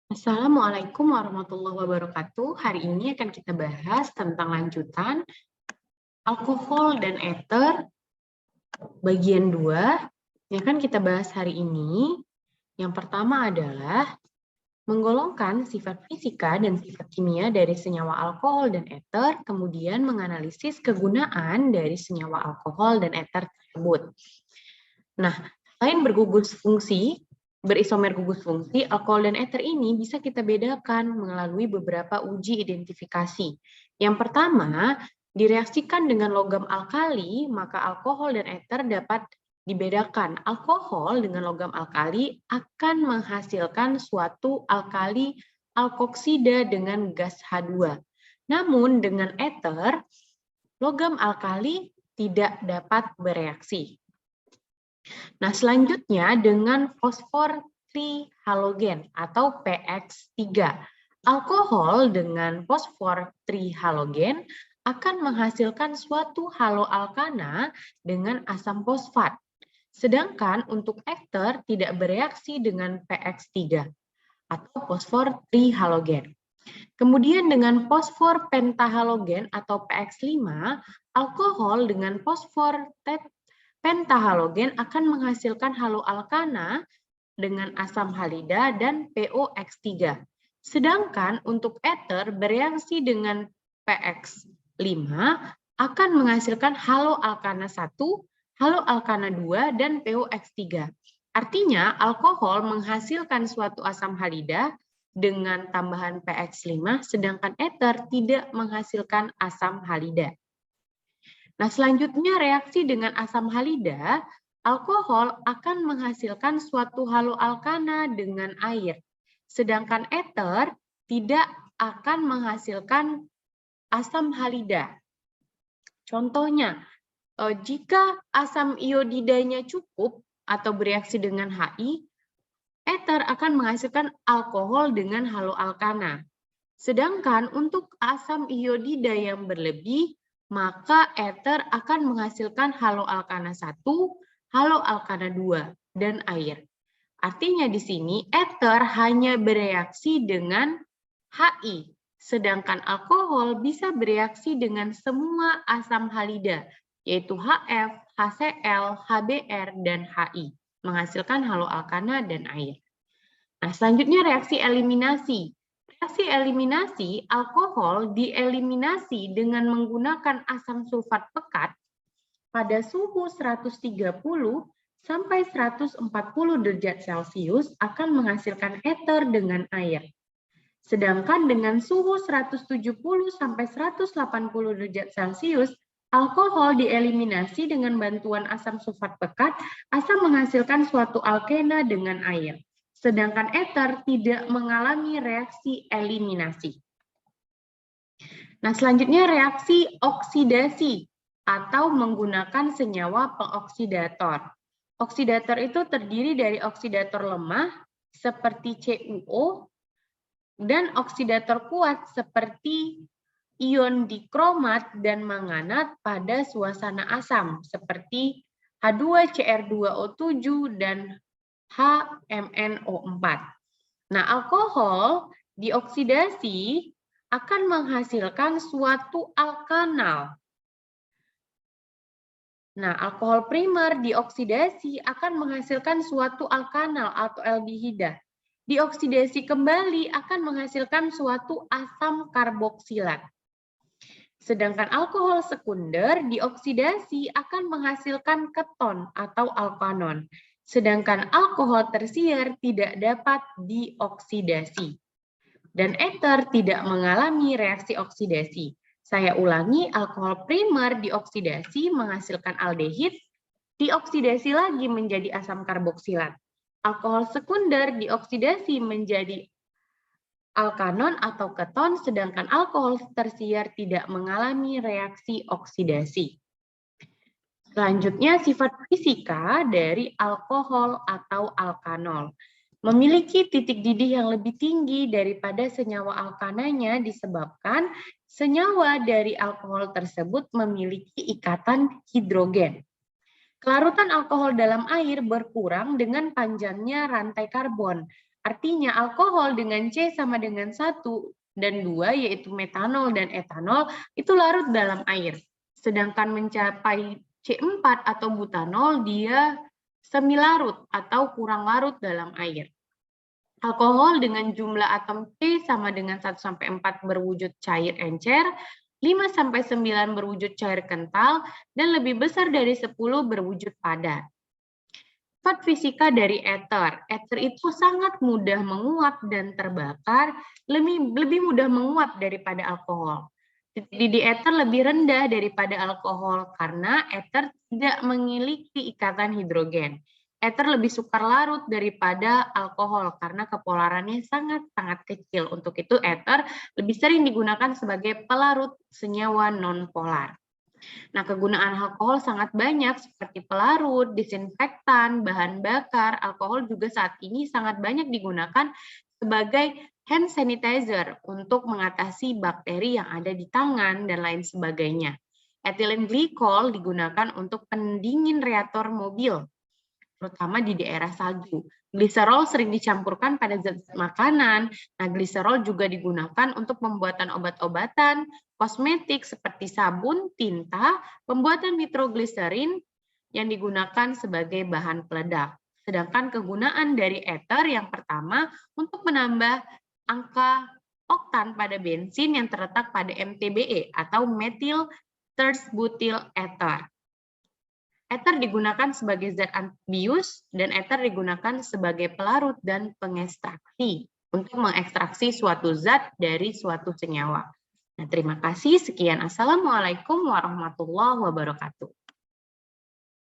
Assalamualaikum warahmatullahi wabarakatuh. Hari ini akan kita bahas tentang lanjutan alkohol dan eter bagian 2 yang akan kita bahas hari ini. Yang pertama adalah menggolongkan sifat fisika dan sifat kimia dari senyawa alkohol dan eter, kemudian menganalisis kegunaan dari senyawa alkohol dan eter tersebut. Nah, selain berisomer gugus fungsi, alkohol dan eter ini bisa kita bedakan melalui beberapa uji identifikasi. Yang pertama, direaksikan dengan logam alkali, maka alkohol dan eter dapat dibedakan. Alkohol dengan logam alkali akan menghasilkan suatu alkali alkoksida dengan gas H2. Namun dengan eter, logam alkali tidak dapat bereaksi. Nah, selanjutnya dengan fosfor trihalogen atau PX3. Alkohol dengan fosfor trihalogen akan menghasilkan suatu haloalkana dengan asam fosfat. Sedangkan untuk eter tidak bereaksi dengan PX3 atau fosfor trihalogen. Kemudian dengan fosfor pentahalogen atau PX5, alkohol dengan fosfor pentahalogen akan menghasilkan haloalkana dengan asam halida dan POX3. Sedangkan untuk eter bereaksi dengan PX5 akan menghasilkan haloalkana 1, haloalkana 2, dan POX3. Artinya alkohol menghasilkan suatu asam halida dengan tambahan PX5, sedangkan eter tidak menghasilkan asam halida. Nah, selanjutnya reaksi dengan asam halida, alkohol akan menghasilkan suatu haloalkana dengan air. Sedangkan eter tidak akan menghasilkan asam halida. Contohnya, jika asam iodidanya cukup atau bereaksi dengan HI, eter akan menghasilkan alkohol dengan haloalkana. Sedangkan untuk asam iodida yang berlebih, maka eter akan menghasilkan haloalkana 1, haloalkana 2, dan air. Artinya di sini eter hanya bereaksi dengan HI, sedangkan alkohol bisa bereaksi dengan semua asam halida, yaitu HF, HCl, HBr, dan HI, menghasilkan haloalkana dan air. Nah, selanjutnya reaksi eliminasi. Reaksi eliminasi, alkohol dieliminasi dengan menggunakan asam sulfat pekat pada suhu 130 sampai 140 derajat Celcius akan menghasilkan eter dengan air. Sedangkan dengan suhu 170 sampai 180 derajat Celcius, alkohol dieliminasi dengan bantuan asam sulfat pekat, asam menghasilkan suatu alkena dengan air. Sedangkan eter tidak mengalami reaksi eliminasi. Nah, selanjutnya reaksi oksidasi atau menggunakan senyawa pengoksidator. Oksidator itu terdiri dari oksidator lemah seperti CuO dan oksidator kuat seperti ion dikromat dan manganat pada suasana asam seperti H2Cr2O7 dan HMNO4. Nah, alkohol dioksidasi akan menghasilkan suatu alkanal. Nah, alkohol primer dioksidasi akan menghasilkan suatu alkanal atau aldehida. Dioksidasi kembali akan menghasilkan suatu asam karboksilat. Sedangkan alkohol sekunder dioksidasi akan menghasilkan keton atau alkanon. Sedangkan alkohol tersier tidak dapat dioksidasi. Dan eter tidak mengalami reaksi oksidasi. Saya ulangi, alkohol primer dioksidasi menghasilkan aldehid, dioksidasi lagi menjadi asam karboksilat. Alkohol sekunder dioksidasi menjadi alkanon atau keton, sedangkan alkohol tersier tidak mengalami reaksi oksidasi. Selanjutnya, sifat fisika dari alkohol atau alkanol. Memiliki titik didih yang lebih tinggi daripada senyawa alkananya disebabkan senyawa dari alkohol tersebut memiliki ikatan hidrogen. Kelarutan alkohol dalam air berkurang dengan panjangnya rantai karbon. Artinya alkohol dengan C sama dengan 1 dan 2, yaitu metanol dan etanol, itu larut dalam air. Sedangkan mencapai C4 atau butanol, dia semilarut atau kurang larut dalam air. Alkohol dengan jumlah atom C sama dengan 1-4 berwujud cair encer, 5-9 berwujud cair kental, dan lebih besar dari 10 berwujud padat. Sifat fisika dari ether. Ether itu sangat mudah menguap dan terbakar, lebih mudah menguap daripada alkohol. Titik didih ether lebih rendah daripada alkohol karena ether tidak memiliki ikatan hidrogen. Ether lebih sukar larut daripada alkohol karena kepolarannya sangat-sangat kecil. Untuk itu ether lebih sering digunakan sebagai pelarut senyawa nonpolar. Nah, kegunaan alkohol sangat banyak seperti pelarut, disinfektan, bahan bakar. Alkohol juga saat ini sangat banyak digunakan sebagai hand sanitizer untuk mengatasi bakteri yang ada di tangan dan lain sebagainya. Ethylene glycol digunakan untuk pendingin radiator mobil, terutama di daerah salju. Gliserol sering dicampurkan pada zat makanan. Nah, gliserol juga digunakan untuk pembuatan obat-obatan, kosmetik seperti sabun, tinta, pembuatan nitrogliserin yang digunakan sebagai bahan peledak. Sedangkan kegunaan dari ether yang pertama untuk menambah angka oktan pada bensin yang terletak pada MTBE atau methyl tert-butyl ether. Ether digunakan sebagai zat amfibius dan ether digunakan sebagai pelarut dan pengekstraksi untuk mengekstraksi suatu zat dari suatu senyawa. Nah, terima kasih. Sekian. Assalamualaikum warahmatullahi wabarakatuh.